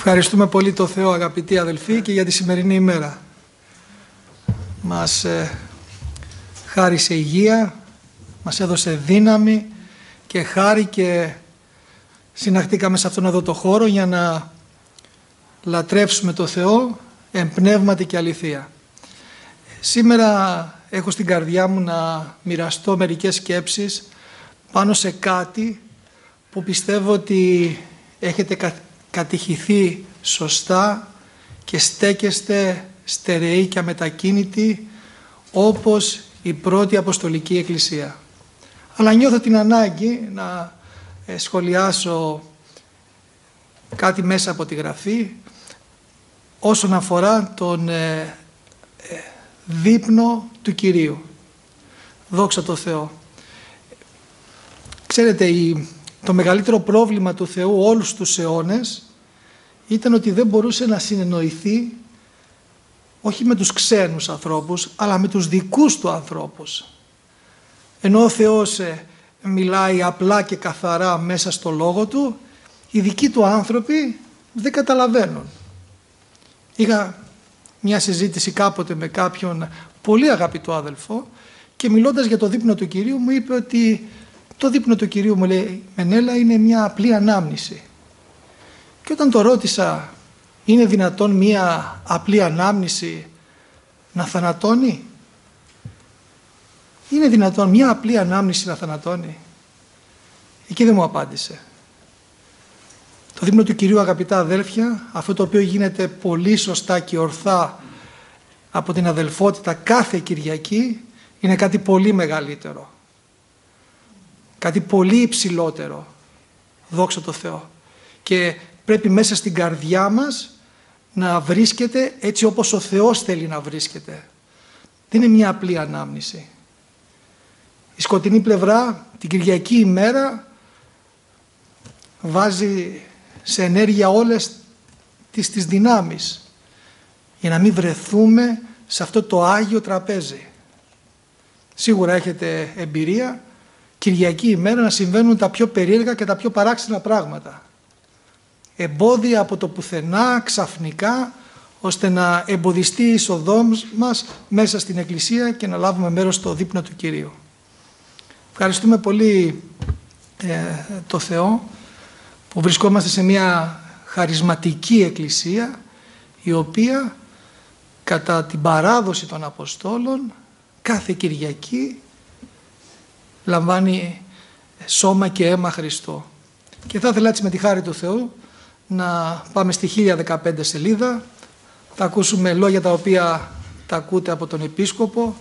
Ευχαριστούμε πολύ το Θεό, αγαπητοί αδελφοί, και για τη σημερινή ημέρα. Μας χάρισε υγεία, μας έδωσε δύναμη και χάρη και συναχτήκαμε σε αυτόν εδώ το χώρο για να λατρεύσουμε το Θεό εν πνεύματι και αληθεία. Σήμερα έχω στην καρδιά μου να μοιραστώ μερικές σκέψεις πάνω σε κάτι που πιστεύω ότι έχετε κατηχηθεί σωστά και στέκεστε στερεοί και αμετακίνητοι όπως η πρώτη Αποστολική Εκκλησία. Αλλά νιώθω την ανάγκη να σχολιάσω κάτι μέσα από τη Γραφή όσον αφορά τον δείπνο του Κυρίου. Δόξα τω Θεώ. Ξέρετε, το μεγαλύτερο πρόβλημα του Θεού όλους τους αιώνες ήταν ότι δεν μπορούσε να συνεννοηθεί όχι με τους ξένους ανθρώπους, αλλά με τους δικούς του ανθρώπους. Ενώ ο Θεός μιλάει απλά και καθαρά μέσα στο λόγο του, οι δικοί του άνθρωποι δεν καταλαβαίνουν. Είχα μια συζήτηση κάποτε με κάποιον πολύ αγαπητό αδελφό και μιλώντας για το δείπνο του Κυρίου μου είπε ότι το δείπνο του Κυρίου, μου λέει, Μενέλα, είναι μια απλή ανάμνηση. Και όταν το ρώτησα, είναι δυνατόν μια απλή ανάμνηση να θανατώνει? Είναι δυνατόν μια απλή ανάμνηση να θανατώνει? Εκεί δεν μου απάντησε. Το δείπνο του Κυρίου, αγαπητά αδέλφια, αυτό το οποίο γίνεται πολύ σωστά και ορθά από την αδελφότητα κάθε Κυριακή, είναι κάτι πολύ μεγαλύτερο. Κάτι πολύ υψηλότερο. Δόξα τω Θεώ. Και πρέπει μέσα στην καρδιά μας να βρίσκεται έτσι όπως ο Θεός θέλει να βρίσκεται. Δεν είναι μια απλή ανάμνηση. Η σκοτεινή πλευρά την Κυριακή ημέρα βάζει σε ενέργεια όλες τις δυνάμεις για να μην βρεθούμε σε αυτό το Άγιο Τραπέζι. Σίγουρα έχετε εμπειρία Κυριακή ημέρα να συμβαίνουν τα πιο περίεργα και τα πιο παράξενα πράγματα. Εμπόδια από το πουθενά, ξαφνικά, ώστε να εμποδιστεί η είσοδός μας μέσα στην Εκκλησία και να λάβουμε μέρος στο δείπνο του Κυρίου. Ευχαριστούμε πολύ το Θεό που βρισκόμαστε σε μια χαρισματική Εκκλησία, η οποία κατά την παράδοση των Αποστόλων κάθε Κυριακή λαμβάνει σώμα και αίμα Χριστό. Και θα ήθελα έτσι με τη χάρη του Θεού να πάμε στη 1015 σελίδα. Θα ακούσουμε λόγια τα οποία τα ακούτε από τον Επίσκοπο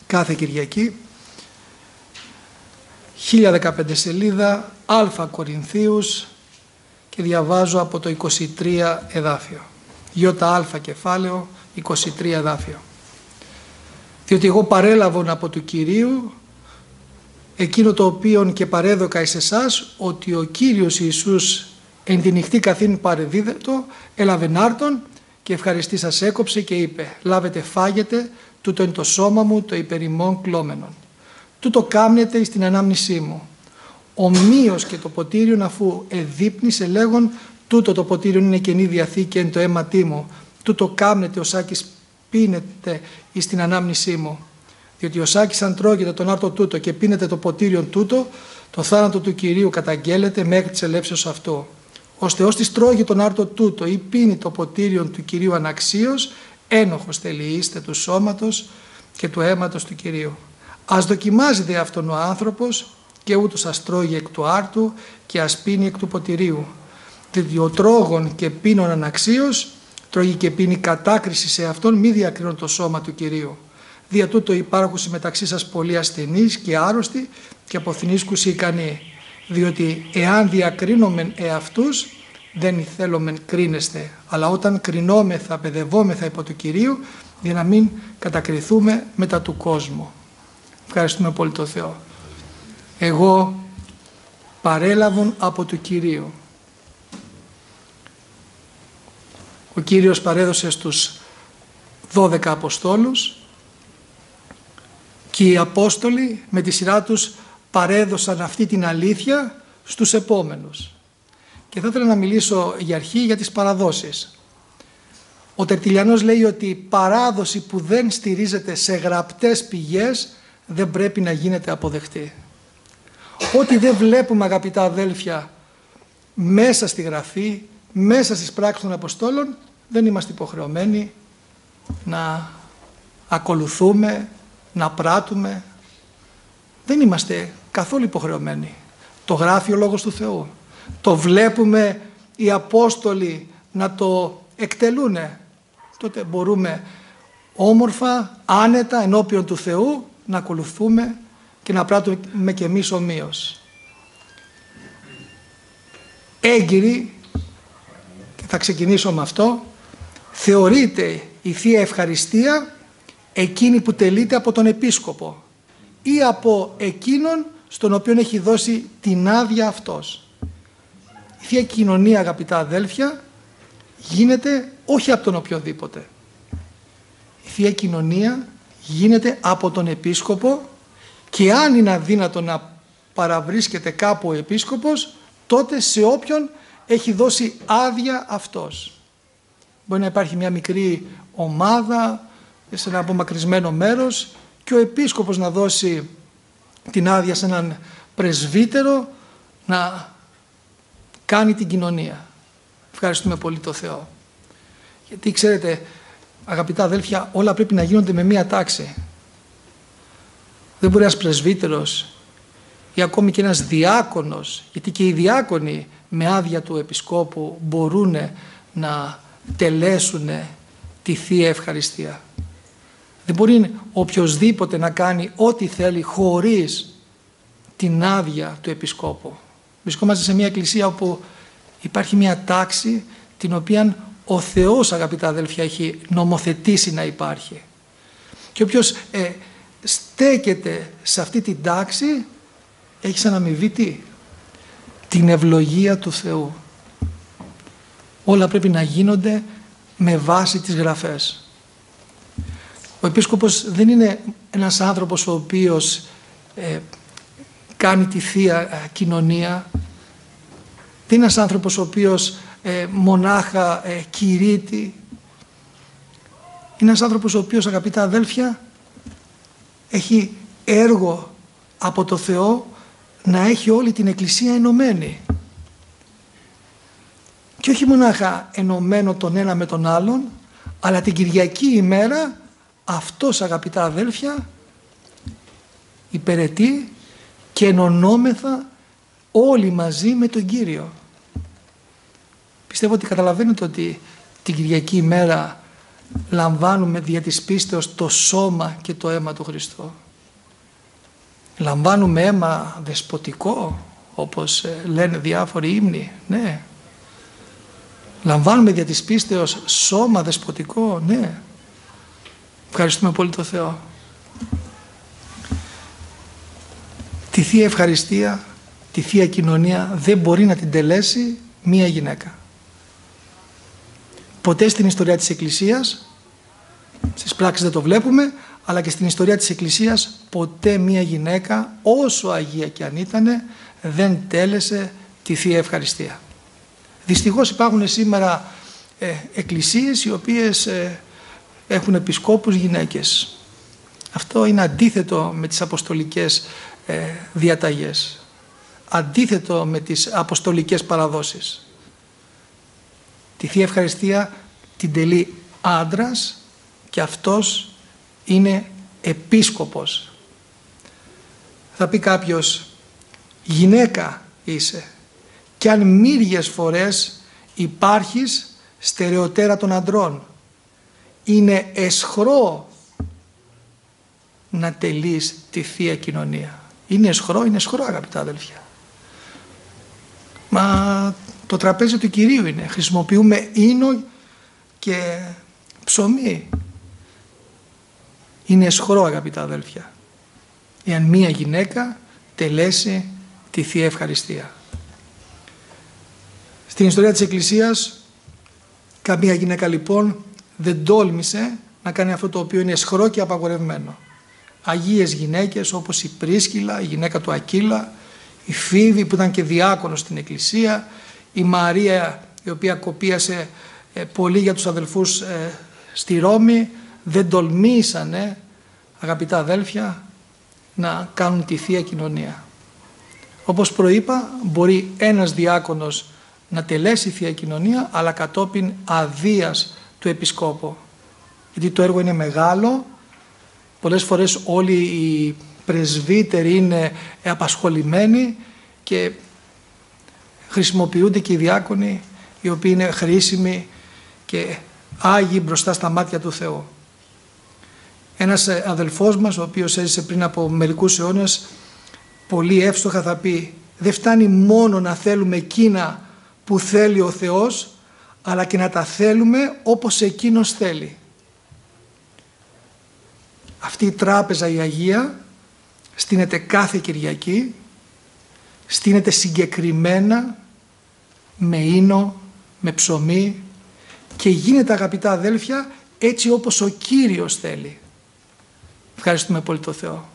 κάθε Κυριακή. 1015 σελίδα, Α Κορινθίους, και διαβάζω από το 23 εδάφιο. ΙΑ κεφάλαιο, 23 εδάφιο. Διότι εγώ παρέλαβον από του Κυρίου εκείνο το οποίον και παρέδωκα εις εσάς, ότι ο Κύριος Ιησούς εν τη νυχτή καθήν παρεδίδετο έλαβεν άρτον και ευχαριστή σας έκοψε και είπε, λάβετε φάγετε, τούτο είναι το σώμα μου το υπερ ημών κλώμενον. Τούτο κάμνετε εις την ανάμνησή μου. Ομοίως και το ποτήριον αφού εδείπνησε λέγον, τούτο το ποτήριον είναι καινή διαθήκη εν το αίματί μου. Τούτο κάμνετε ως άκης πίνετε εις την ανάμνησή μου. Διότι ο Σάκης αν τρώγεται τον άρτο τούτο και πίνετε το ποτήριον τούτο, το θάνατο του Κυρίου καταγγέλλεται μέχρι της ελεύσεως αυτού. Ώστε ως της τρώγει τον άρτο τούτο ή πίνει το ποτήριον του Κυρίου αναξίως, ένοχος τελειείστε του σώματος και του αίματος του Κυρίου. Ας δοκιμάζεται αυτόν ο άνθρωπος και ούτως ας τρώγει εκ του άρτου και ας πίνει εκ του ποτηρίου. Διότι ο τρώγων και πίνων αναξίως, τρώγει και πίνει κατάκριση σε αυτόν, μη διακρίνουν το σώμα του Κυρίου. Δια τούτο υπάρχουσι μεταξύ σας πολλοί ασθενείς και άρρωστοι και αποθνίσκουσι ικανοί. Διότι εάν διακρίνομεν εαυτούς, δεν ηθέλομεν κρίνεστε. Αλλά όταν κρινόμεθα, παιδευόμεθα υπό του Κυρίου, για να μην κατακριθούμε μετά του κόσμου. Ευχαριστούμε πολύ το Θεό. Εγώ παρέλαβον από του Κυρίου. Ο Κύριος παρέδωσε στους 12 Αποστόλους και οι Απόστολοι με τη σειρά τους παρέδωσαν αυτή την αλήθεια στους επόμενους. Και θα ήθελα να μιλήσω για αρχή για τις παραδόσεις. Ο Τερτιλιανός λέει ότι η παράδοση που δεν στηρίζεται σε γραπτές πηγές δεν πρέπει να γίνεται αποδεκτή. Ό,τι δεν βλέπουμε, αγαπητά αδέλφια, μέσα στη Γραφή, μέσα στις πράξεις των Αποστόλων, δεν είμαστε υποχρεωμένοι να ακολουθούμε, να πράττουμε. Δεν είμαστε καθόλου υποχρεωμένοι. Το γράφει ο Λόγος του Θεού. Το βλέπουμε οι Απόστολοι να το εκτελούνε. Τότε μπορούμε όμορφα, άνετα, ενώπιον του Θεού να ακολουθούμε και να πράττουμε και εμείς ομοίως. Έγκυρη, και θα ξεκινήσω με αυτό, θεωρείται η Θεία Ευχαριστία εκείνη που τελείται από τον Επίσκοπο ή από εκείνον στον οποίο έχει δώσει την άδεια αυτός. Η Θεία Κοινωνία, αγαπητά αδέλφια, γίνεται όχι από τον οποιοδήποτε. Η Θεία Κοινωνία γίνεται από τον Επίσκοπο, και αν είναι αδύνατο να παραβρίσκεται κάπου ο Επίσκοπος, τότε σε όποιον έχει δώσει άδεια αυτός. Μπορεί να υπάρχει μια μικρή ομάδα σε ένα απομακρυσμένο μέρος και ο Επίσκοπος να δώσει την άδεια σε έναν πρεσβύτερο να κάνει την κοινωνία. Ευχαριστούμε πολύ το Θεό. Γιατί ξέρετε, αγαπητά αδέλφια, όλα πρέπει να γίνονται με μία τάξη. Δεν μπορεί ένας πρεσβύτερος ή ακόμη και ένας διάκονος, γιατί και οι διάκονοι με άδεια του Επισκόπου μπορούν να τελέσουν τη Θεία Ευχαριστία. Δεν μπορεί οποιοσδήποτε να κάνει ό,τι θέλει χωρίς την άδεια του Επισκόπου. Βρισκόμαστε σε μια εκκλησία όπου υπάρχει μια τάξη την οποία ο Θεός, αγαπητά αδέλφια, έχει νομοθετήσει να υπάρχει. Και όποιος στέκεται σε αυτή την τάξη έχει σαν αμοιβή τι? Την ευλογία του Θεού. Όλα πρέπει να γίνονται με βάση τις Γραφές. Ο Επίσκοπος δεν είναι ένας άνθρωπος ο οποίος κάνει τη Θεία Κοινωνία. Δεν είναι ένας άνθρωπος ο οποίος μονάχα κηρύττει. Είναι ένας άνθρωπος ο οποίος, αγαπητά αδέλφια, έχει έργο από το Θεό να έχει όλη την Εκκλησία ενωμένη. Και όχι μονάχα ενωμένο τον ένα με τον άλλον, αλλά την Κυριακή ημέρα αυτός, αγαπητά αδέλφια, υπηρετεί και ενωνόμεθα όλοι μαζί με τον Κύριο. Πιστεύω ότι καταλαβαίνετε ότι την Κυριακή ημέρα λαμβάνουμε δια της πίστεως το σώμα και το αίμα του Χριστού. Λαμβάνουμε αίμα δεσποτικό, όπως λένε διάφοροι ύμνοι, ναι. Λαμβάνουμε δια της πίστεως σώμα δεσποτικό, ναι. Ευχαριστούμε πολύ το Θεό. Τη Θεία Ευχαριστία, τη Θεία Κοινωνία δεν μπορεί να την τελέσει μία γυναίκα. Ποτέ στην ιστορία της Εκκλησίας, στις πράξεις δεν το βλέπουμε, αλλά και στην ιστορία της Εκκλησίας ποτέ μία γυναίκα, όσο αγία και αν ήτανε, δεν τέλεσε τη Θεία Ευχαριστία. Δυστυχώς υπάρχουν σήμερα εκκλησίες οι οποίες έχουν επισκόπους γυναίκες. Αυτό είναι αντίθετο με τις αποστολικές διαταγές. Αντίθετο με τις αποστολικές παραδόσεις. Τη Θεία Ευχαριστία την τελεί άντρας και αυτός είναι επίσκοπος. Θα πει κάποιος, γυναίκα είσαι και αν μύριες φορές υπάρχεις στερεοτέρα των αντρών. Είναι εσχρό να τελείς τη Θεία Κοινωνία. Είναι εσχρό αγαπητά αδελφιά. Μα το τραπέζι του Κυρίου είναι. Χρησιμοποιούμε ίνο και ψωμί. Είναι εσχρό αγαπητά αδέλφια. Εάν μία γυναίκα τελέσει τη Θεία Ευχαριστία. Στην ιστορία της Εκκλησίας καμία γυναίκα λοιπόν δεν τόλμησε να κάνει αυτό το οποίο είναι εσχρό και απαγορευμένο. Αγίες γυναίκες όπως η Πρίσκυλα, η γυναίκα του Ακύλα, η Φίβη που ήταν και διάκονος στην Εκκλησία, η Μαρία η οποία κοπίασε πολύ για τους αδελφούς στη Ρώμη, δεν τολμήσανε, αγαπητά αδέλφια, να κάνουν τη Θεία Κοινωνία. Όπως προείπα, μπορεί ένας διάκονος να τελέσει Θεία Κοινωνία, αλλά κατόπιν αδείας του Επισκόπου. Γιατί το έργο είναι μεγάλο, πολλές φορές όλοι οι πρεσβύτεροι είναι απασχολημένοι και χρησιμοποιούνται και οι διάκονοι οι οποίοι είναι χρήσιμοι και άγιοι μπροστά στα μάτια του Θεού. Ένας αδελφός μας, ο οποίος έζησε πριν από μερικούς αιώνες, πολύ εύστοχα θα πει: δεν φτάνει μόνο να θέλουμε εκείνα που θέλει ο Θεός, αλλά και να τα θέλουμε όπως Εκείνος θέλει. Αυτή η τράπεζα η Αγία στείνεται κάθε Κυριακή, στείνεται συγκεκριμένα με ίνο, με ψωμί και γίνεται, αγαπητά αδέλφια, έτσι όπως ο Κύριος θέλει. Ευχαριστούμε πολύ τον Θεό.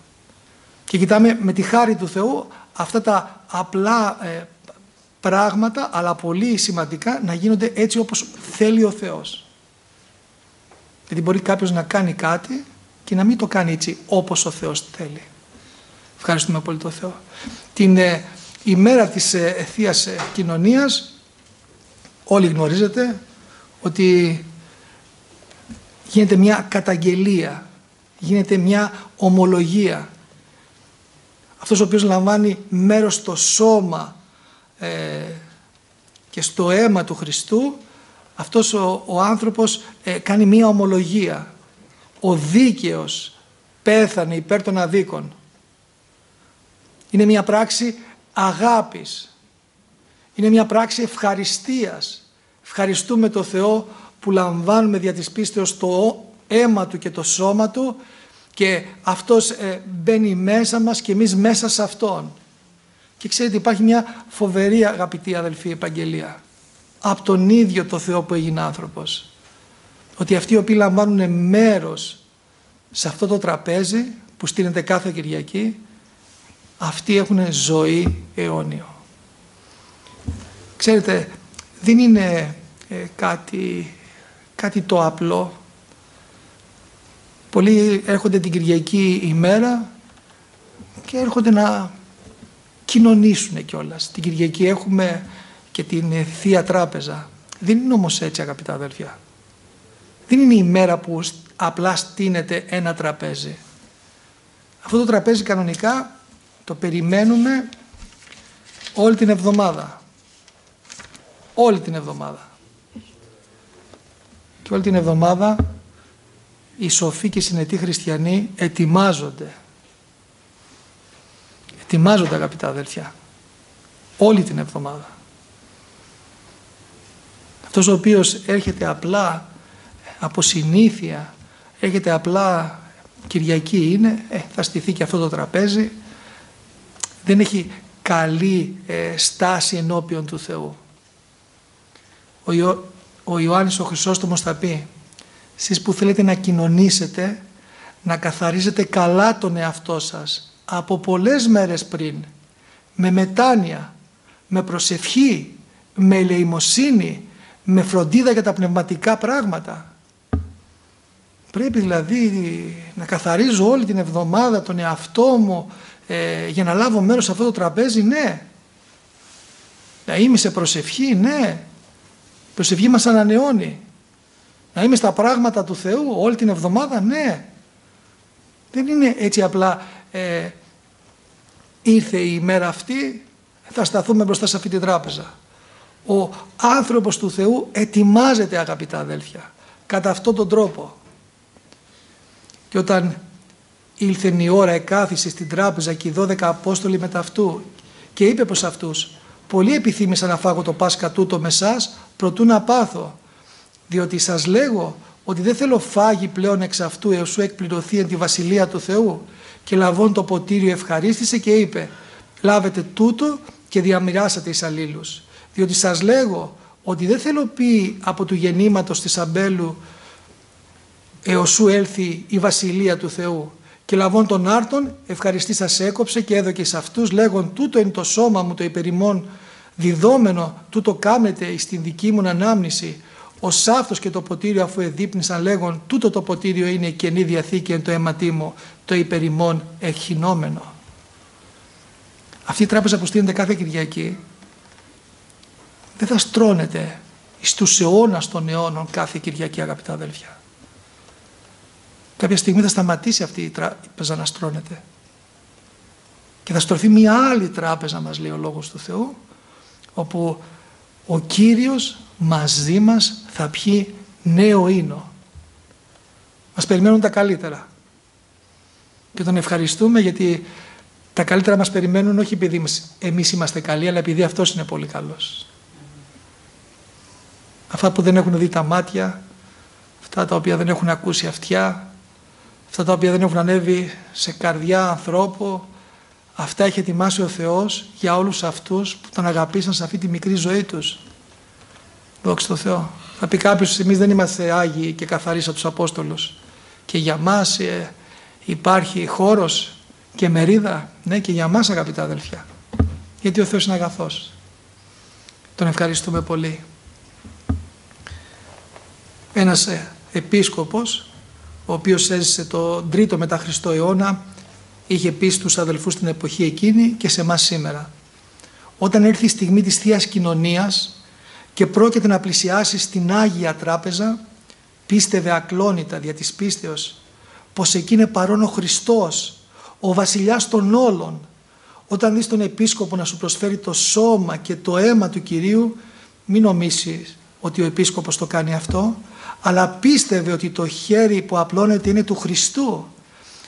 Και κοιτάμε με τη χάρη του Θεού αυτά τα απλά πράγματα, αλλά πολύ σημαντικά, να γίνονται έτσι όπως θέλει ο Θεός. Γιατί μπορεί κάποιος να κάνει κάτι και να μην το κάνει έτσι όπως ο Θεός θέλει. Ευχαριστούμε πολύ τον Θεό. Την ημέρα της Θείας Κοινωνίας όλοι γνωρίζετε ότι γίνεται μια καταγγελία, γίνεται μια ομολογία. Αυτός ο οποίος λαμβάνει μέρος στο σώμα και στο αίμα του Χριστού, αυτός ο άνθρωπος κάνει μια ομολογία. Ο δίκαιος πέθανε υπέρ των αδίκων. Είναι μια πράξη αγάπης. Είναι μια πράξη ευχαριστίας. Ευχαριστούμε τον Θεό που λαμβάνουμε δια της πίστεως το αίμα Του και το σώμα Του και Αυτός μπαίνει μέσα μας και εμείς μέσα σε Αυτόν. Και ξέρετε, υπάρχει μια φοβερή, αγαπητή αδελφοί, επαγγελία από τον ίδιο το Θεό που έγινε άνθρωπος. Ότι αυτοί οι οποίοι λαμβάνουν μέρος σε αυτό το τραπέζι που στείνεται κάθε Κυριακή, αυτοί έχουν ζωή αιώνιο. Ξέρετε, δεν είναι κάτι το απλό. Πολλοί έρχονται την Κυριακή ημέρα και έρχονται να κοινωνήσουν κιόλας. Την Κυριακή έχουμε και την Θεία Τράπεζα. Δεν είναι όμως έτσι, αγαπητά αδέλφια. Δεν είναι η μέρα που απλά στείνεται ένα τραπέζι. Αυτό το τραπέζι κανονικά το περιμένουμε όλη την εβδομάδα. Όλη την εβδομάδα. Και όλη την εβδομάδα οι σοφοί και οι συνετοί χριστιανοί ετοιμάζονται. Ετοιμάζονται, αγαπητά αδελφιά. Όλη την εβδομάδα. Αυτός ο οποίος έρχεται απλά από συνήθεια, έρχεται απλά Κυριακή είναι, θα στηθεί και αυτό το τραπέζι, δεν έχει καλή στάση ενώπιον του Θεού. Ο Ιωάννης ο Χρυσόστομος θα πει: εσείς που θέλετε να κοινωνήσετε, να καθαρίζετε καλά τον εαυτό σας από πολλές μέρες πριν, με μετάνοια, με προσευχή, με ελεημοσύνη, με φροντίδα για τα πνευματικά πράγματα. Πρέπει δηλαδή να καθαρίζω όλη την εβδομάδα τον εαυτό μου για να λάβω μέρος σε αυτό το τραπέζι, ναι. Να είμαι σε προσευχή, ναι. Η προσευχή μας ανανεώνει. Να είμαι στα πράγματα του Θεού όλη την εβδομάδα, ναι. Δεν είναι έτσι απλά ήρθε η ημέρα αυτή, θα σταθούμε μπροστά σε αυτή τη τράπεζα. Ο άνθρωπος του Θεού ετοιμάζεται, αγαπητά αδέλφια, κατά αυτόν τον τρόπο. Και όταν ήλθε η ώρα, εκάθισε στην τράπεζα και οι 12 Απόστολοι μετά αυτού και είπε προς αυτούς: πολύ επιθύμησα να φάγω το Πάσχα τούτο με εσάς προτού να πάθω, διότι σας λέγω ότι δεν θέλω φάγει πλέον εξ αυτού έως σου εκπληρωθεί εν τη Βασιλεία του Θεού. Και λαβών το ποτήριο ευχαρίστησε και είπε: λάβετε τούτο και διαμοιράσατε εις αλλήλους. Διότι σας λέγω ότι δεν θέλω πει από του γεννήματος της αμπέλου έως σου έλθει η Βασιλεία του Θεού. Και λαβών των άρτων ευχαριστήσας έκοψε και έδωκε σε αυτούς λέγον: τούτο είναι το σώμα μου το υπερημών Διδόμενο τούτο κάμετε στην δική μου ανάμνηση, ο σάφτος και το ποτήριο αφού εδείπνησαν λέγον, τούτο το ποτήριο είναι η Καινή Διαθήκη εν το αίματί μου, το υπερημών ευχηνόμενο. Αυτή η τράπεζα που στείνεται κάθε Κυριακή δεν θα στρώνεται στους αιώνας των αιώνων κάθε Κυριακή, αγαπητά αδέλφια. Κάποια στιγμή θα σταματήσει αυτή η τράπεζα να στρώνεται και θα στρωθεί μια άλλη τράπεζα, μας λέει ο Λόγος του Θεού, όπου ο Κύριος μαζί μας θα πιει νέο ίνο. Μας περιμένουν τα καλύτερα και τον ευχαριστούμε, γιατί τα καλύτερα μας περιμένουν όχι επειδή εμείς είμαστε καλοί, αλλά επειδή αυτός είναι πολύ καλός. Αυτά που δεν έχουν δει τα μάτια, αυτά τα οποία δεν έχουν ακούσει αυτιά, αυτά τα οποία δεν έχουν ανέβει σε καρδιά ανθρώπου, αυτά έχει ετοιμάσει ο Θεός για όλους αυτούς που τον αγαπήσαν σε αυτή τη μικρή ζωή τους. Δόξα τω Θεώ. Θα πει κάποιος, εμείς δεν είμαστε Άγιοι και καθαροί σαν τους Απόστολους και για μας υπάρχει χώρος και μερίδα. Ναι, και για μας, αγαπητά αδελφιά, γιατί ο Θεός είναι αγαθός. Τον ευχαριστούμε πολύ. Ένας επίσκοπος, ο οποίος έζησε το 3ο μετά Χριστό αιώνα, είχε πει στους αδελφούς την εποχή εκείνη και σε εμάς σήμερα: όταν έρθει η στιγμή της Θείας Κοινωνίας και πρόκειται να πλησιάσει στην Άγια Τράπεζα, πίστευε ακλόνητα δια της πίστεως πως εκεί είναι παρόν ο Χριστός, ο βασιλιάς των όλων. Όταν δεις τον επίσκοπο να σου προσφέρει το σώμα και το αίμα του Κυρίου, μην νομίσεις ότι ο επίσκοπος το κάνει αυτό, αλλά πίστευε ότι το χέρι που απλώνεται είναι του Χριστού.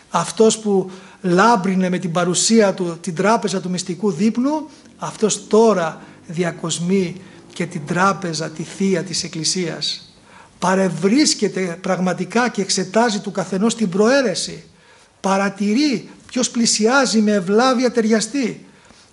Αυτός που λάμπρινε με την παρουσία του την τράπεζα του μυστικού δείπνου, αυτός τώρα διακοσμεί και την τράπεζα, τη θεία της Εκκλησίας. Παρευρίσκεται πραγματικά και εξετάζει του καθενός την προαίρεση. Παρατηρεί ποιος πλησιάζει με ευλάβεια ταιριαστή,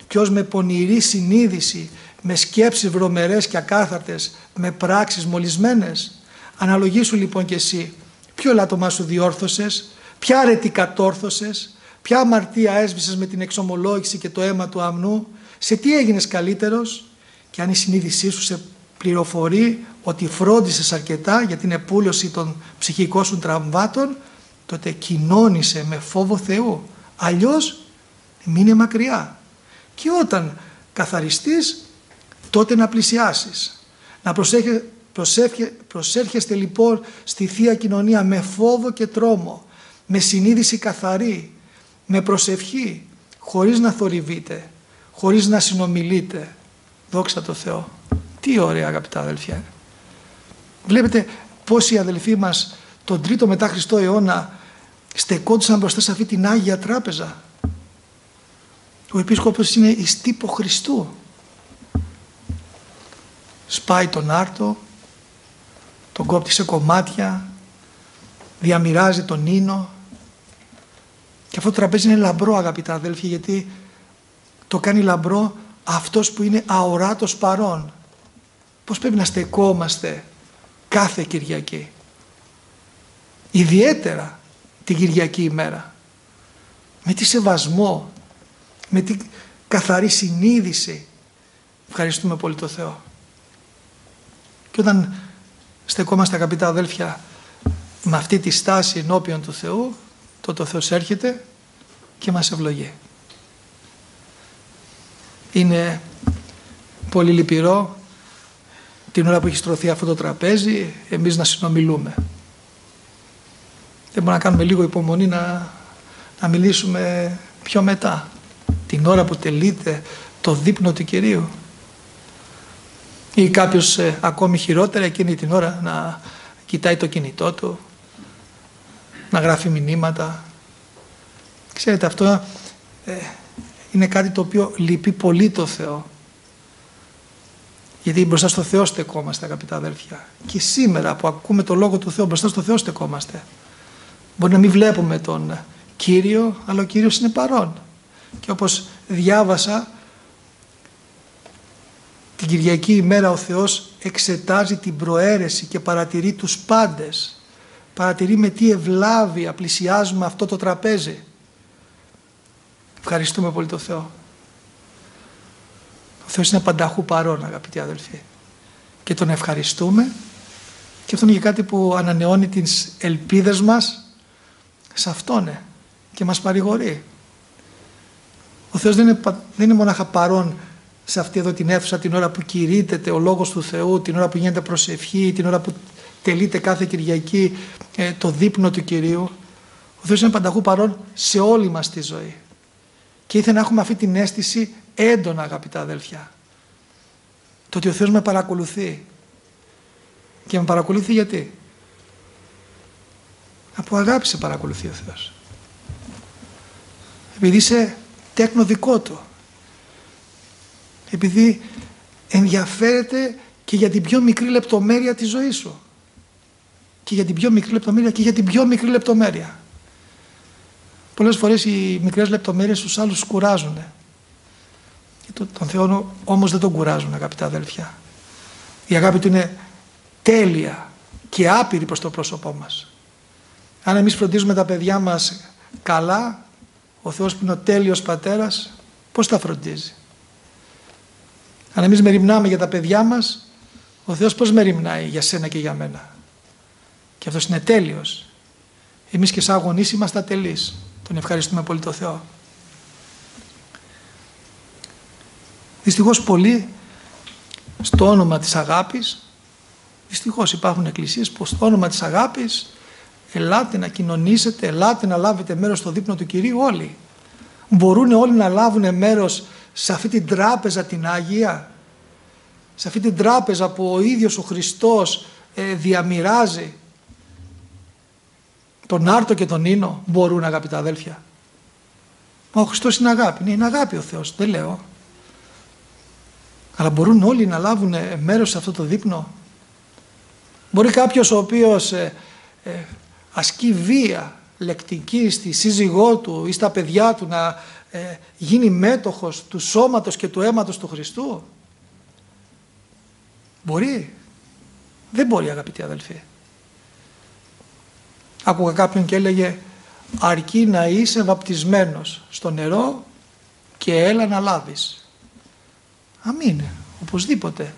ποιος με πονηρή συνείδηση, με σκέψεις βρωμερές και ακάθαρτες, με πράξεις μολυσμένες. Αναλογήσου λοιπόν και εσύ, ποιο ελάττωμά σου διόρθωσες, ποια αρετή κατόρθωσες, ποια αμαρτία έσβησες με την εξομολόγηση και το αίμα του αμνού, σε τι έγινες καλύτερος, και αν η συνείδησή σου σε πληροφορεί ότι φρόντισες αρκετά για την επούλωση των ψυχικών σου τραυμάτων, τότε κοινώνησε με φόβο Θεού, αλλιώς μείνε μακριά. Και όταν καθαριστείς, τότε να πλησιάσεις. Να προσέρχεστε λοιπόν στη Θεία Κοινωνία με φόβο και τρόμο, με συνείδηση καθαρή, με προσευχή, χωρίς να θορυβείτε, χωρίς να συνομιλείτε. Δόξα τω Θεώ. Τι ωραία, αγαπητά αδελφιά. Βλέπετε πώς οι αδελφοί μας τον 3ο μετά Χριστό αιώνα στεκόντουσαν μπροστά σε αυτή την Άγια Τράπεζα. Ο επίσκοπος είναι εις τύπο Χριστού. Σπάει τον άρτο, τον κόπτει σε κομμάτια, διαμοιράζει τον ίνο. Και αυτό το τραπέζι είναι λαμπρό, αγαπητά αδέλφια, γιατί το κάνει λαμπρό αυτός που είναι αοράτος παρών. Πώς πρέπει να στεκόμαστε κάθε Κυριακή, ιδιαίτερα την Κυριακή ημέρα, με τι σεβασμό, με τι καθαρή συνείδηση. Ευχαριστούμε πολύ το Θεό. Και όταν στεκόμαστε, αγαπητά αδέλφια, με αυτή τη στάση ενώπιον του Θεού, τότε ο Θεός έρχεται και μας ευλογεί. Είναι πολύ λυπηρό την ώρα που έχει στρωθεί αυτό το τραπέζι εμείς να συνομιλούμε. Δεν μπορούμε να κάνουμε λίγο υπομονή να μιλήσουμε πιο μετά, την ώρα που τελείται το δείπνο του Κυρίου. Ή κάποιος ακόμη χειρότερα εκείνη την ώρα να κοιτάει το κινητό του, να γράφει μηνύματα. Ξέρετε, αυτό είναι κάτι το οποίο λυπεί πολύ το Θεό. Γιατί μπροστά στο Θεό στεκόμαστε, αγαπητά αδέλφια. Και σήμερα που ακούμε το Λόγο του Θεού, μπροστά στο Θεό στεκόμαστε. Μπορεί να μην βλέπουμε τον Κύριο, αλλά ο Κύριος είναι παρόν. Και όπως διάβασα, την Κυριακή ημέρα ο Θεός εξετάζει την προαίρεση και παρατηρεί τους πάντες. Παρατηρεί με τι ευλάβεια πλησιάζουμε αυτό το τραπέζι. Ευχαριστούμε πολύ το Θεό. Ο Θεός είναι πανταχού παρόν, αγαπητοί αδελφοί. Και τον ευχαριστούμε, και αυτό είναι και κάτι που ανανεώνει τις ελπίδες μας σε Αυτόν και μας παρηγορεί. Ο Θεός δεν είναι μονάχα παρόν σε αυτή εδώ την αίθουσα την ώρα που κηρύττεται ο Λόγος του Θεού, την ώρα που γίνεται προσευχή, την ώρα που τελείται κάθε Κυριακή το δείπνο του Κυρίου. Ο Θεός είναι πανταχού παρόν σε όλη μας τη ζωή. Και ήθελα να έχουμε αυτή την αίσθηση έντονα, αγαπητά αδέλφια. Το ότι ο Θεός με παρακολουθεί. Και με παρακολουθεί γιατί? Από αγάπη σε παρακολουθεί ο Θεός. Επειδή είσαι τέκνο δικό Του. Επειδή ενδιαφέρεται και για την πιο μικρή λεπτομέρεια της ζωής σου. Και για την πιο μικρή λεπτομέρεια και για την πιο μικρή λεπτομέρεια. Πολλές φορές οι μικρές λεπτομέρειες τους άλλους κουράζουν. Τον Θεό όμως δεν τον κουράζουν, αγαπητά αδέλφια. Η αγάπη Του είναι τέλεια και άπειρη προς το πρόσωπό μας. Αν εμείς φροντίζουμε τα παιδιά μας καλά, ο Θεός που είναι ο τέλειος πατέρας, πώς τα φροντίζει? Αν εμείς μεριμνάμε για τα παιδιά μας, ο Θεός πώς μεριμνάει για σένα και για μένα? Και αυτός είναι τέλειος. Εμείς και σαν γονείς είμαστε ατελείς. Τον ευχαριστούμε πολύ το Θεό. Δυστυχώς πολλοί στο όνομα της αγάπης, δυστυχώς υπάρχουν εκκλησίες που στο όνομα της αγάπης ελάτε να κοινωνήσετε, ελάτε να λάβετε μέρος στο δείπνο του Κυρίου όλοι. Μπορούν όλοι να λάβουν μέρος σε αυτή την τράπεζα την Άγια, σε αυτή την τράπεζα που ο ίδιος ο Χριστός διαμοιράζει τον άρτο και τον ίνο? Μπορούν, αγαπητά αδέλφια? Μα ο Χριστός είναι αγάπη. Ναι, είναι αγάπη ο Θεός, δεν λέω. Αλλά μπορούν όλοι να λάβουν μέρος σε αυτό το δείπνο? Μπορεί κάποιος ο οποίος ασκεί βία λεκτική στη σύζυγό του ή στα παιδιά του να γίνει μέτοχος του σώματος και του αίματος του Χριστού? Μπορεί? Δεν μπορεί, αγαπητοί αδελφοί. Άκουγα κάποιον και έλεγε, αρκεί να είσαι βαπτισμένος στο νερό και έλα να λάβεις. Αμήν, οπωσδήποτε.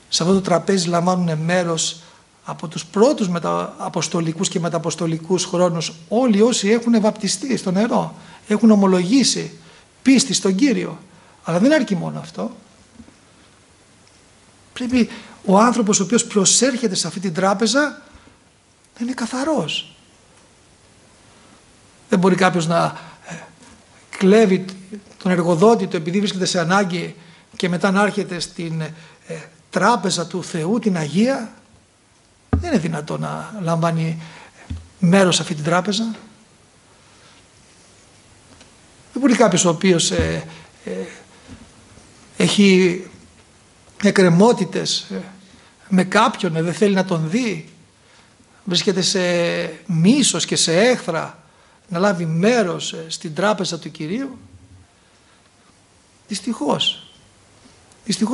Σε αυτό το τραπέζι λαμβάνουν μέρος από τους πρώτους μετααποστολικούς και μετααποστολικούς χρόνους όλοι όσοι έχουν βαπτιστεί στο νερό, έχουν ομολογήσει πίστη στον Κύριο. Αλλά δεν αρκεί μόνο αυτό. Πρέπει ο άνθρωπος ο οποίος προσέρχεται σε αυτή την τράπεζα να είναι καθαρός. Δεν μπορεί κάποιος να κλέβει τον εργοδότη του επειδή βρίσκεται σε ανάγκη και μετά να έρχεται στην τράπεζα του Θεού, την Αγία. Δεν είναι δυνατό να λαμβάνει μέρος σε αυτή την τράπεζα. Δεν μπορεί κάποιος ο οποίος έχει εκκρεμότητες με κάποιον, δεν θέλει να τον δει, βρίσκεται σε μίσος και σε έχθρα, να λάβει μέρος στην τράπεζα του Κυρίου. Δυστυχώς,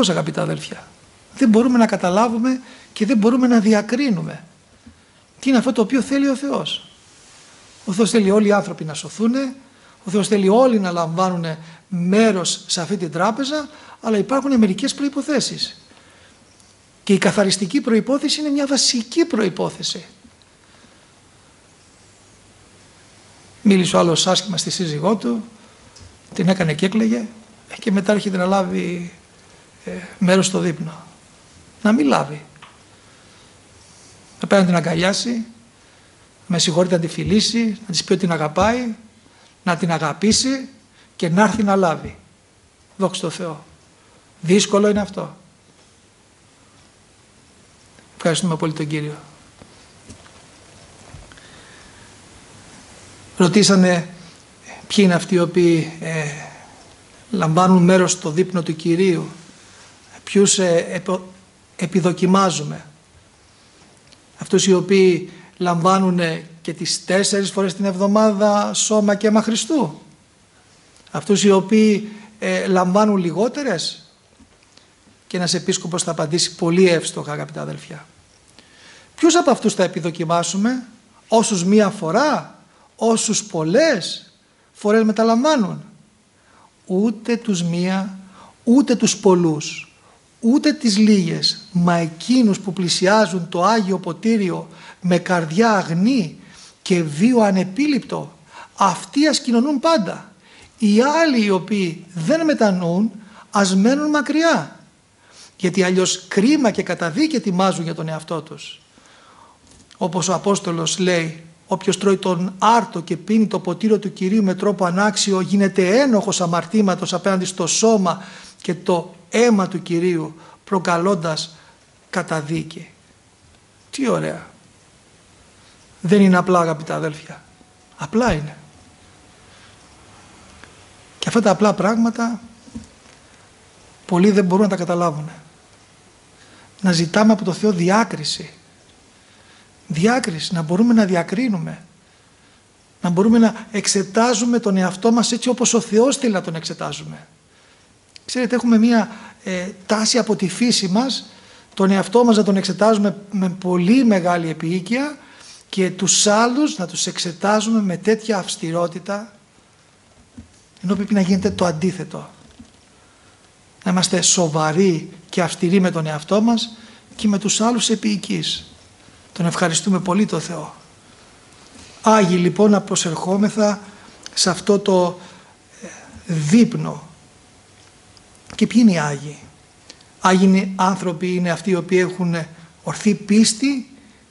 αγαπητά αδέλφια, δεν μπορούμε να καταλάβουμε και δεν μπορούμε να διακρίνουμε τι είναι αυτό το οποίο θέλει ο Θεός. Ο Θεός θέλει όλοι οι άνθρωποι να σωθούν, ο Θεός θέλει όλοι να λαμβάνουν μέρος σε αυτή την τράπεζα, αλλά υπάρχουν μερικές προϋποθέσεις. Και η καθαριστική προϋπόθεση είναι μια βασική προϋπόθεση. Μίλησε ο άλλος άσχημα στη σύζυγό του, την έκανε και έκλαιγε και μετά έρχεται να λάβει μέρος στο δείπνο. Να μην λάβει. Να πάει να την αγκαλιάσει, με συγχωρείτε να τη φιλήσει, να της πει ότι την αγαπάει, να την αγαπήσει και να έρθει να λάβει. Δόξα τω Θεώ. Δύσκολο είναι αυτό. Ευχαριστούμε πολύ τον Κύριο. Ρωτήσανε ποιοι είναι αυτοί οι οποίοι λαμβάνουν μέρος στο δείπνο του Κυρίου, ποιους επιδοκιμάζουμε. Αυτούς οι οποίοι λαμβάνουν και τις 4 φορές την εβδομάδα σώμα και αίμα Χριστού. Αυτούς οι οποίοι λαμβάνουν λιγότερες. Και ένας επίσκοπος θα απαντήσει πολύ εύστοχα, αγαπητά αδελφιά. Ποιους από αυτούς θα επιδοκιμάσουμε? Όσους μία φορά, όσους πολλές φορές μεταλαμβάνουν? Ούτε τους μία, ούτε τους πολλούς, ούτε τις λίγες, μα εκείνους που πλησιάζουν το Άγιο Ποτήριο με καρδιά αγνή και βίο ανεπίληπτο, αυτοί ας κοινωνούν πάντα. Οι άλλοι οι οποίοι δεν μετανοούν ας μένουν μακριά, γιατί αλλιώς κρίμα και καταδίκη ετοιμάζουν για τον εαυτό τους. Όπως ο Απόστολος λέει, όποιος τρώει τον άρτο και πίνει το ποτήριο του Κυρίου με τρόπο ανάξιο γίνεται ένοχος αμαρτήματος απέναντι στο σώμα και το αίμα του Κυρίου, προκαλώντας καταδίκη. Τι ωραία. Δεν είναι απλά, αγαπητά αδέλφια. Απλά είναι. Και αυτά τα απλά πράγματα πολλοί δεν μπορούν να τα καταλάβουν. Να ζητάμε από το Θεό διάκριση. Διάκριση, να μπορούμε να διακρίνουμε. Να μπορούμε να εξετάζουμε τον εαυτό μας έτσι όπως ο Θεός θέλει να τον εξετάζουμε. Ξέρετε, έχουμε μία τάση από τη φύση μας τον εαυτό μας να τον εξετάζουμε με πολύ μεγάλη επίοικια και τους άλλους να τους εξετάζουμε με τέτοια αυστηρότητα, ενώ πρέπει να γίνεται το αντίθετο. Να είμαστε σοβαροί και αυστηροί με τον εαυτό μας και με τους άλλους επίοικείς. Τον ευχαριστούμε πολύ το Θεό. Άγιοι λοιπόν να προσερχόμεθα σε αυτό το δείπνο. Και ποιοι είναι οι Άγιοι? Άγιοι άνθρωποι είναι αυτοί οι οποίοι έχουν ορθή πίστη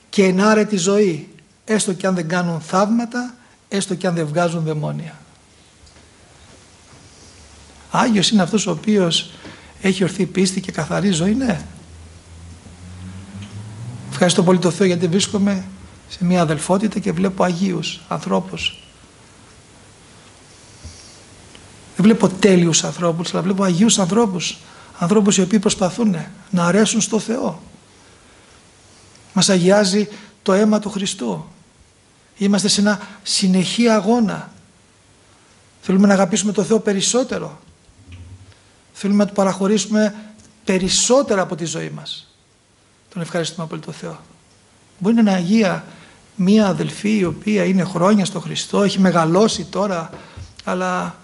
και ενάρετη ζωή, έστω και αν δεν κάνουν θαύματα, έστω και αν δεν βγάζουν δαιμόνια. Άγιος είναι αυτός ο οποίος έχει ορθή πίστη και καθαρή ζωή, ναι. Ευχαριστώ πολύ το Θεό γιατί βρίσκομαι σε μια αδελφότητα και βλέπω αγίους ανθρώπους. Δεν βλέπω τέλειους ανθρώπους, αλλά βλέπω αγίους ανθρώπους. Ανθρώπους οι οποίοι προσπαθούν να αρέσουν στο Θεό. Μας αγιάζει το αίμα του Χριστού. Είμαστε σε ένα συνεχή αγώνα. Θέλουμε να αγαπήσουμε το Θεό περισσότερο. Θέλουμε να Του παραχωρήσουμε περισσότερα από τη ζωή μας. Τον ευχαριστούμε πολύ το Θεό. Μπορεί να είναι αγία μία αδελφή η οποία είναι χρόνια στο Χριστό, έχει μεγαλώσει τώρα, αλλά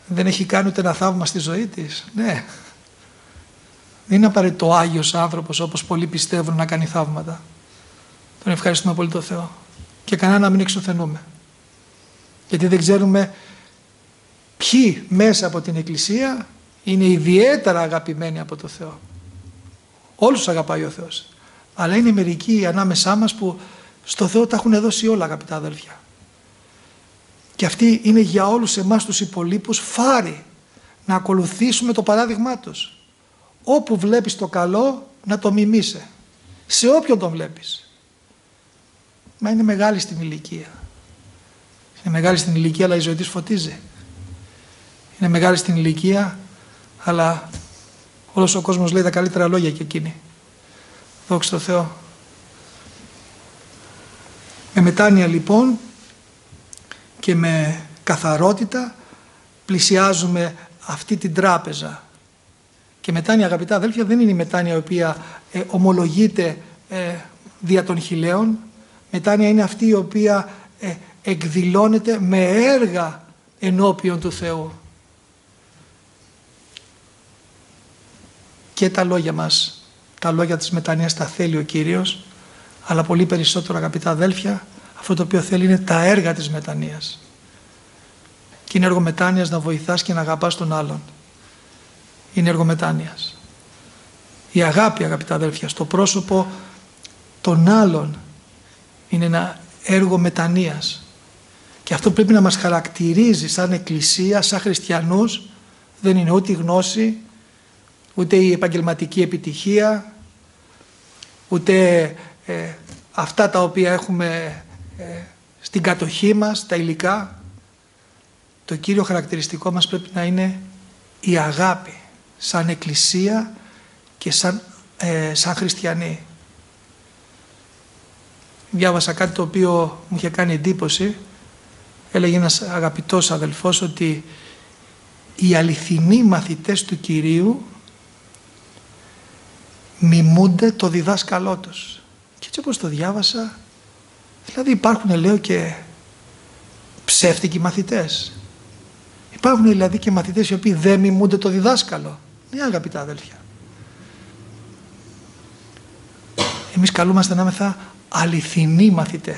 δεν έχει κάνει ούτε ένα θαύμα στη ζωή της. Ναι. Δεν είναι απαραίτητο άγιος άνθρωπος όπως πολλοί πιστεύουν να κάνει θαύματα. Τον ευχαριστούμε πολύ το Θεό. Και κανένα να μην εξουθενούμε. Γιατί δεν ξέρουμε ποιοι μέσα από την Εκκλησία είναι ιδιαίτερα αγαπημένοι από το Θεό. Όλους τους αγαπάει ο Θεός. Αλλά είναι μερικοί ανάμεσά μας που στο Θεό τα έχουν δώσει όλα, αγαπητά αδέλφια. Και αυτή είναι για όλους εμάς τους υπολείπους φάρη να ακολουθήσουμε το παράδειγμά τους. Όπου βλέπεις το καλό να το μιμείσαι. Σε όποιον τον βλέπεις. Μα είναι μεγάλη στην ηλικία. Είναι μεγάλη στην ηλικία αλλά η ζωή της φωτίζει. Είναι μεγάλη στην ηλικία αλλά όλος ο κόσμος λέει τα καλύτερα λόγια και εκείνη. Δόξα τω Θεώ. Με μετάνοια λοιπόν και με καθαρότητα πλησιάζουμε αυτή την τράπεζα. Και μετάνοια, αγαπητά αδέλφια, δεν είναι η μετάνοια η οποία ομολογείται δια των χιλέων. Μετάνοια είναι αυτή η οποία εκδηλώνεται με έργα ενώπιον του Θεού. Και τα λόγια μας, τα λόγια της μετανοίας τα θέλει ο Κύριος, αλλά πολύ περισσότερο, αγαπητά αδέλφια, αυτό το οποίο θέλει είναι τα έργα της μετανοίας. Και είναι έργο μετάνοιας να βοηθάς και να αγαπάς τον άλλον. Είναι έργο μετάνοιας. Η αγάπη, αγαπητά αδέλφια, στο πρόσωπο των άλλων είναι ένα έργο μετανοίας. Και αυτό πρέπει να μας χαρακτηρίζει σαν Εκκλησία, σαν χριστιανούς. Δεν είναι ούτε η γνώση, ούτε η επαγγελματική επιτυχία, ούτε αυτά τα οποία έχουμε στην κατοχή μας, τα υλικά. Το κύριο χαρακτηριστικό μας πρέπει να είναι η αγάπη σαν Εκκλησία και σαν χριστιανοί. Διάβασα κάτι το οποίο μου είχε κάνει εντύπωση. Έλεγε ένας αγαπητός αδελφός ότι οι αληθινοί μαθητές του Κυρίου μιμούνται το διδάσκαλό τους. Και έτσι όπως το διάβασα, δηλαδή υπάρχουν, λέω, και ψεύτικοι μαθητές. Υπάρχουν δηλαδή και μαθητές οι οποίοι δεν μιμούνται το διδάσκαλο. Ναι, αγαπητά αδέλφια. Εμείς καλούμαστε να είμαστε αληθινοί μαθητές.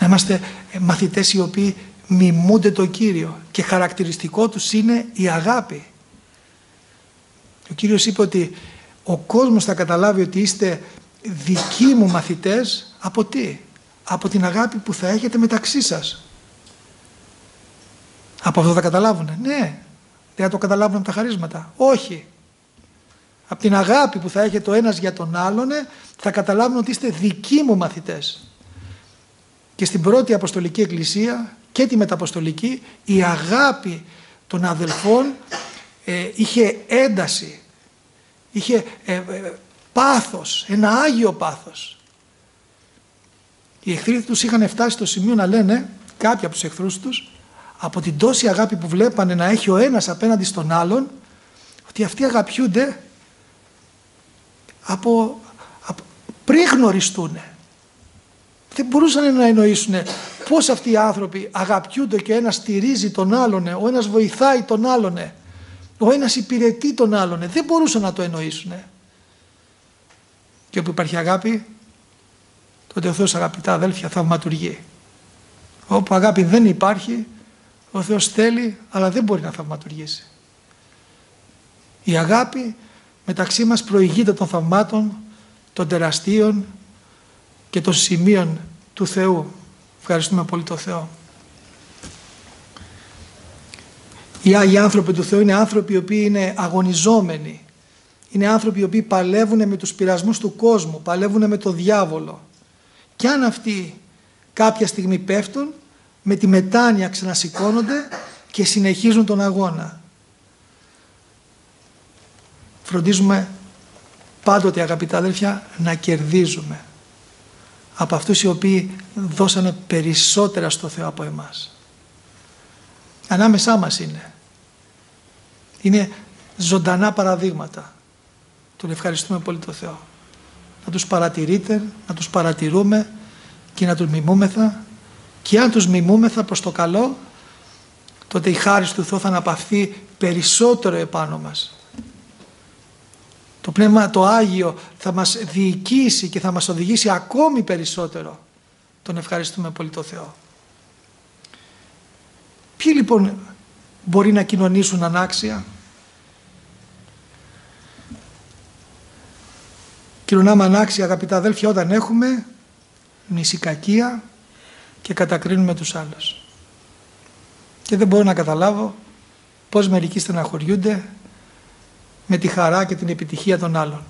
Να είμαστε μαθητές οι οποίοι μιμούνται το Κύριο και χαρακτηριστικό τους είναι η αγάπη. Ο Κύριος είπε ότι ο κόσμος θα καταλάβει ότι είστε δικοί μου μαθητές από τι? Από την αγάπη που θα έχετε μεταξύ σας. Από αυτό θα καταλάβουνε? Ναι. Δεν θα το καταλάβουν από τα χαρίσματα? Όχι. Από την αγάπη που θα έχετε ο ένας για τον άλλον θα καταλάβουν ότι είστε δικοί μου μαθητές. Και στην πρώτη Αποστολική Εκκλησία και τη Μεταποστολική η αγάπη των αδελφών είχε ένταση, είχε πάθος, ένα άγιο πάθος. Οι εχθροί τους είχαν φτάσει στο σημείο να λένε, κάποιοι από τους εχθρούς τους, από την τόση αγάπη που βλέπανε να έχει ο ένας απέναντι στον άλλον, ότι αυτοί αγαπιούνται πριν γνωριστούν. Δεν μπορούσαν να εννοήσουν πώς αυτοί οι άνθρωποι αγαπιούνται και ο ένας στηρίζει τον άλλον, ο ένας βοηθάει τον άλλον, ο ένας υπηρετεί τον άλλον. Δεν μπορούσαν να το εννοήσουν. Και όπου υπάρχει αγάπη, τότε ο Θεός, αγαπητά αδέλφια, θαυματουργεί. Όπου αγάπη δεν υπάρχει, ο Θεός θέλει, αλλά δεν μπορεί να θαυματουργήσει. Η αγάπη μεταξύ μας προηγείται των θαυμάτων, των τεραστίων και των σημείων του Θεού. Ευχαριστούμε πολύ τον Θεό. Οι Άγιοι άνθρωποι του Θεού είναι άνθρωποι οι οποίοι είναι αγωνιζόμενοι. Είναι άνθρωποι οι οποίοι παλεύουν με τους πειρασμούς του κόσμου, παλεύουν με το διάβολο. Και αν αυτοί κάποια στιγμή πέφτουν, με τη μετάνοια ξανασηκώνονται και συνεχίζουν τον αγώνα. Φροντίζουμε πάντοτε, αγαπητά αδέλφια, να κερδίζουμε από αυτούς οι οποίοι δώσανε περισσότερα στο Θεό από εμάς. Ανάμεσά μας είναι ζωντανά παραδείγματα. Τον ευχαριστούμε πολύ τον Θεό. Να τους παρατηρείτε, να τους παρατηρούμε και να τους μιμούμεθα, και αν τους μιμούμεθα προς το καλό, τότε η χάρις του Θεού θα αναπαυθεί περισσότερο επάνω μας. Το Πνεύμα το Άγιο θα μας διοικήσει και θα μας οδηγήσει ακόμη περισσότερο. Τον ευχαριστούμε πολύ τον Θεό. Ποιοι λοιπόν μπορεί να κοινωνήσουν ανάξια? Κοινωνάμε ανάξια, αγαπητά αδέλφια, όταν έχουμε μνησικακία και κατακρίνουμε τους άλλους. Και δεν μπορώ να καταλάβω πώς μερικοί στεναχωριούνται με τη χαρά και την επιτυχία των άλλων.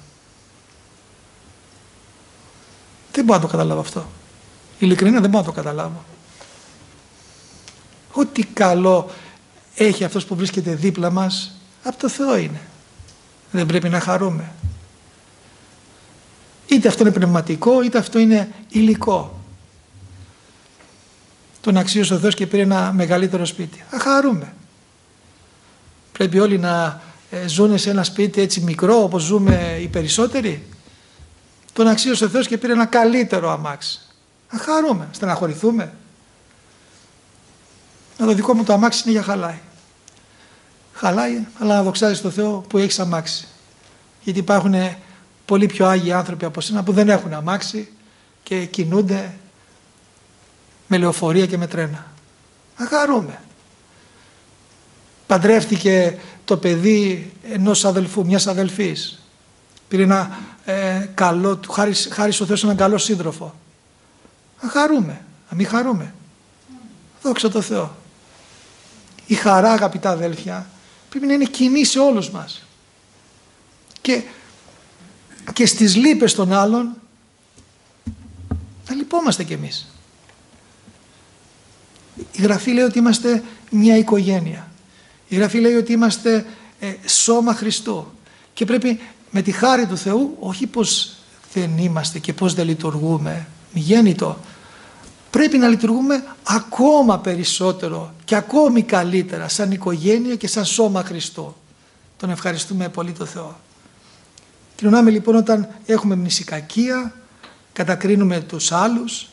Δεν μπορώ να το καταλάβω αυτό. Ειλικρινά δεν μπορώ να το καταλάβω. Ό,τι καλό έχει αυτός που βρίσκεται δίπλα μας, από το Θεό είναι. Δεν πρέπει να χαρούμε. Είτε αυτό είναι πνευματικό, είτε αυτό είναι υλικό. Τον αξίωσε ο Θεός και πήρε ένα μεγαλύτερο σπίτι. Χαρούμε. Πρέπει όλοι να ζουν σε ένα σπίτι έτσι μικρό όπως ζούμε οι περισσότεροι? Τον αξίωσε ο Θεός και πήρε ένα καλύτερο αμάξι. Χαρούμε. Στεναχωρηθούμε? Το δικό μου το αμάξι είναι για χαλάει. Χαλάει, αλλά να δοξάζεις τον Θεό που έχεις αμάξι. Γιατί υπάρχουν πολύ πιο άγιοι άνθρωποι από σένα που δεν έχουν αμάξι και κινούνται με λεωφορεία και με τρένα. Χαρούμε. Παντρεύτηκε το παιδί ενός αδελφού, μιας αδελφής. Πήρε ένα καλό, χάρισε ο Θεός έναν καλό σύντροφο. Χαρούμε. Να μην χαρούμε? Δόξα τω Θεώ. Η χαρά, αγαπητά αδέλφια, πρέπει να είναι κοινή σε όλους μας. Και στις λύπες των άλλων να λυπόμαστε κι εμείς. Η Γραφή λέει ότι είμαστε μια οικογένεια. Η Γραφή λέει ότι είμαστε σώμα Χριστού. Και πρέπει με τη χάρη του Θεού, όχι πως δεν είμαστε και πως δεν λειτουργούμε, μη γέννητο, πρέπει να λειτουργούμε ακόμα περισσότερο και ακόμη καλύτερα σαν οικογένεια και σαν σώμα Χριστού. Τον ευχαριστούμε πολύ τον Θεό. Κοινωνάμε λοιπόν όταν έχουμε μνησικακία, κατακρίνουμε τους άλλους.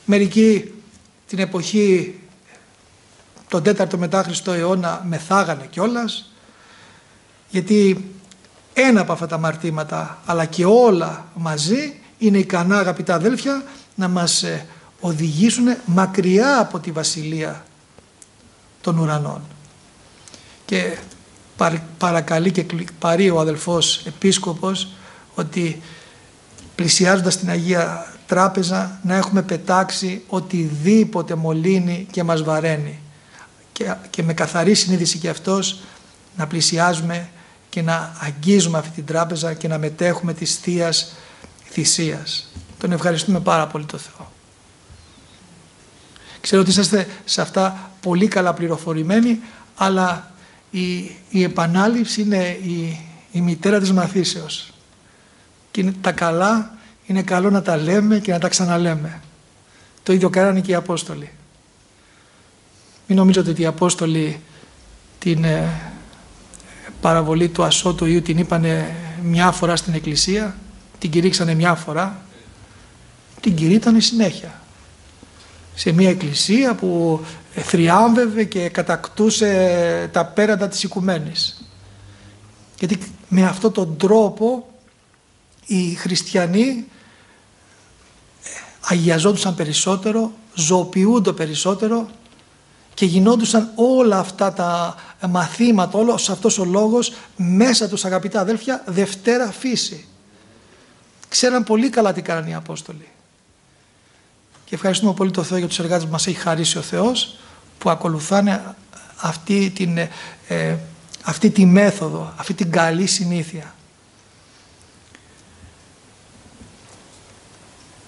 Μερικοί την εποχή τον 4ο μετά Χριστό αιώνα μεθάγανε κιόλας, γιατί ένα από αυτά τα αμαρτήματα, αλλά και όλα μαζί, είναι ικανά, αγαπητά αδέλφια, να μας οδηγήσουν μακριά από τη βασιλεία των ουρανών. Και παρακαλεί και παρεί ο αδελφός επίσκοπος ότι πλησιάζοντας την Αγία Τράπεζα να έχουμε πετάξει οτιδήποτε μολύνει και μας βαραίνει, και με καθαρή συνείδηση και αυτός να πλησιάζουμε και να αγγίζουμε αυτή την τράπεζα και να μετέχουμε της Θείας θυσίας. Τον ευχαριστούμε πάρα πολύ το Θεό. Ξέρω ότι είσαστε σε αυτά πολύ καλά πληροφορημένοι, αλλά η επανάληψη είναι η μητέρα της μαθήσεως. Και τα καλά είναι καλό να τα λέμε και να τα ξαναλέμε. Το ίδιο κάνανε και οι Απόστολοι. Μην νομίζετε ότι οι Απόστολοι την παραβολή του ασώτου Ιού την είπανε μια φορά στην εκκλησία, την κηρύξανε μια φορά, την κηρύττανε συνέχεια. Σε μια εκκλησία που θριάμβευε και κατακτούσε τα πέραντα της οικουμένης. Γιατί με αυτόν τον τρόπο οι χριστιανοί αγιαζόντουσαν περισσότερο, ζωοποιούνται περισσότερο και γινόντουσαν όλα αυτά τα μαθήματα, όλος αυτός ο λόγος μέσα τους, αγαπητά αδέλφια, δευτέρα φύση. Ξέραν πολύ καλά τι κάνανε οι Απόστολοι. Και ευχαριστούμε πολύ τον Θεό για τους εργάτες που μας έχει χαρίσει ο Θεός, που ακολουθάνε αυτή τη μέθοδο, αυτή την καλή συνήθεια.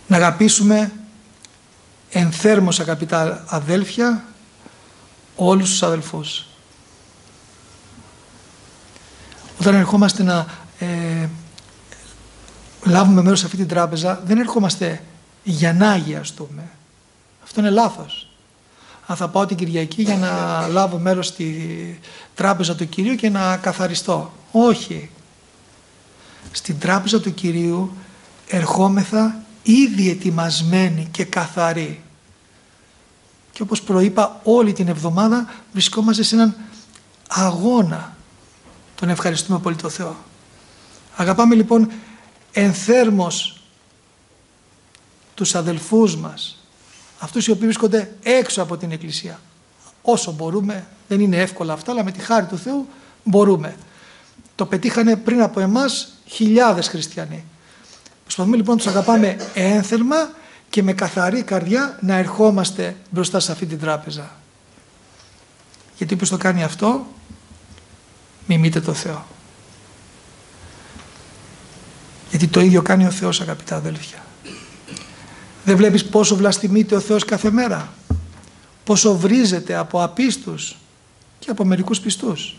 Να αγαπήσουμε ενθέρμως, αγαπητά αδέλφια, όλους τους αδελφούς. Όταν ερχόμαστε να λάβουμε μέρος σε αυτή την τράπεζα, δεν ερχόμαστε για να αγιαστούμε. Αυτό είναι λάθος. Αν θα πάω την Κυριακή για να λάβω μέρος στη τράπεζα του Κυρίου και να καθαριστώ. Όχι. Στην τράπεζα του Κυρίου ερχόμεθα ήδη ετοιμασμένοι και καθαροί. Και όπως προείπα, όλη την εβδομάδα βρισκόμαστε σε έναν αγώνα. Τον ευχαριστούμε πολύ το Θεό. Αγαπάμε λοιπόν ενθέρμως τους αδελφούς μας, αυτούς οι οποίοι βρίσκονται έξω από την Εκκλησία. Όσο μπορούμε, δεν είναι εύκολα αυτά, αλλά με τη χάρη του Θεού μπορούμε. Το πετύχανε πριν από εμάς χιλιάδες χριστιανοί. Προσπαθούμε λοιπόν να τους αγαπάμε ένθερμα και με καθαρή καρδιά να ερχόμαστε μπροστά σε αυτή την τράπεζα. Γιατί όποιος το κάνει αυτό, μιμείται το Θεό. Γιατί το ίδιο κάνει ο Θεός, αγαπητά αδέλφια. Δεν βλέπεις πόσο βλαστημείται ο Θεός κάθε μέρα? Πόσο βρίζεται από απίστους και από μερικούς πιστούς.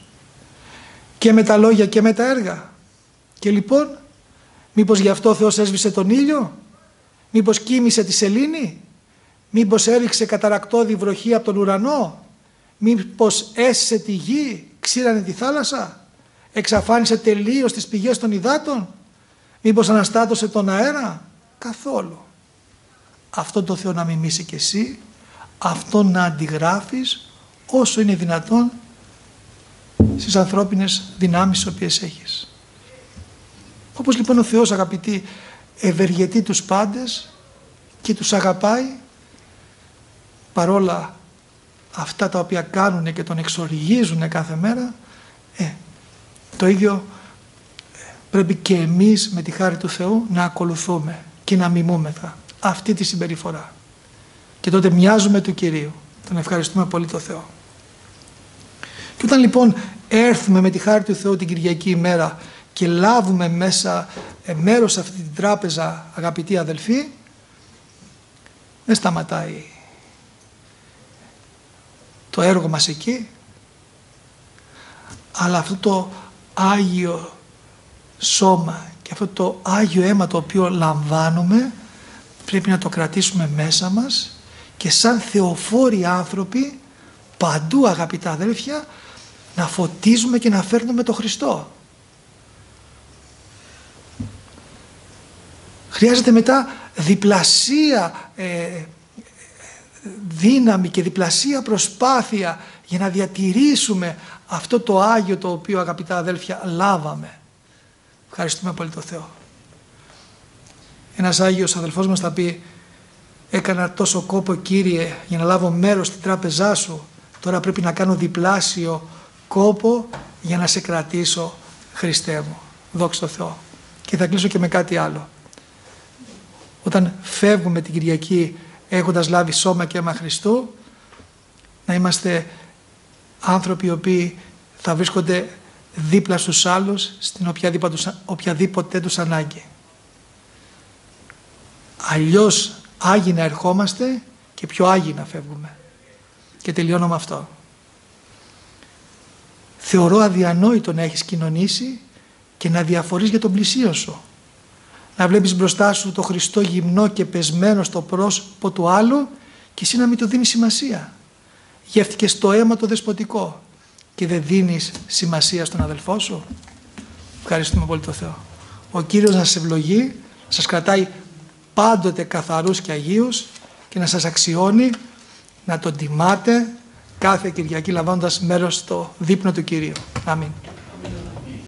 Και με τα λόγια και με τα έργα. Και λοιπόν, μήπως γι' αυτό ο Θεός έσβησε τον ήλιο? Μήπως κοίμησε τη σελήνη? Μήπως έριξε καταρακτώδη βροχή από τον ουρανό? Μήπως έσσε τη γη, ξύρανε τη θάλασσα? Εξαφάνισε τελείως τις πηγές των υδάτων? Μήπως αναστάτωσε τον αέρα? Καθόλου. Αυτόν τον Θεό να μιμήσει και εσύ, αυτόν να αντιγράφεις όσο είναι δυνατόν στις ανθρώπινες δυνάμεις τις οποίες έχεις. Όπως λοιπόν ο Θεός, αγαπητοί, ευεργετεί τους πάντες και τους αγαπάει παρόλα αυτά τα οποία κάνουν και τον εξοργίζουν κάθε μέρα, το ίδιο πρέπει και εμείς με τη χάρη του Θεού να ακολουθούμε και να μιμούμεθα αυτή τη συμπεριφορά. Και τότε μοιάζουμε του Κυρίου. Τον ευχαριστούμε πολύ το Θεό. Και όταν λοιπόν έρθουμε με τη χάρη του Θεού την Κυριακή ημέρα και λάβουμε μέσα μέρος σε αυτή την τράπεζα, αγαπητοί αδελφοί, δεν σταματάει το έργο μας εκεί, αλλά αυτό το Άγιο σώμα και αυτό το Άγιο αίμα το οποίο λαμβάνουμε πρέπει να το κρατήσουμε μέσα μας και σαν θεοφόροι άνθρωποι παντού, αγαπητά αδέλφια, να φωτίζουμε και να φέρνουμε το Χριστό. Χρειάζεται μετά διπλασία δύναμη και διπλασία προσπάθεια για να διατηρήσουμε αυτό το Άγιο το οποίο, αγαπητά αδέλφια, λάβαμε. Ευχαριστούμε πολύ το Θεό. Ένας Άγιος αδελφός μας θα πει: έκανα τόσο κόπο, Κύριε, για να λάβω μέρος στην τράπεζά σου, τώρα πρέπει να κάνω διπλάσιο κόπο για να σε κρατήσω, Χριστέ μου. Δόξα τω Θεώ. Και θα κλείσω και με κάτι άλλο. Όταν φεύγουμε την Κυριακή έχοντας λάβει σώμα και αίμα Χριστού, να είμαστε άνθρωποι οι οποίοι θα βρίσκονται δίπλα στους άλλους στην οποιαδήποτε τους ανάγκη. Αλλιώς άγιοι να ερχόμαστε και πιο άγιοι να φεύγουμε. Και τελειώνω με αυτό. Θεωρώ αδιανόητο να έχεις κοινωνήσει και να διαφορείς για τον πλησίον σου. Να βλέπεις μπροστά σου το Χριστό γυμνό και πεσμένο στο πρόσωπο του άλλου και εσύ να μην του δίνεις σημασία. Γεύτηκες το αίμα το δεσποτικό και δεν δίνεις σημασία στον αδελφό σου. Ευχαριστούμε πολύ το Θεό. Ο Κύριος να σας ευλογεί, σας κρατάει πάντοτε καθαρούς και αγίους και να σας αξιώνει να τον τιμάτε κάθε Κυριακή λαμβάνοντας μέρος στο δείπνο του Κυρίου. Αμήν.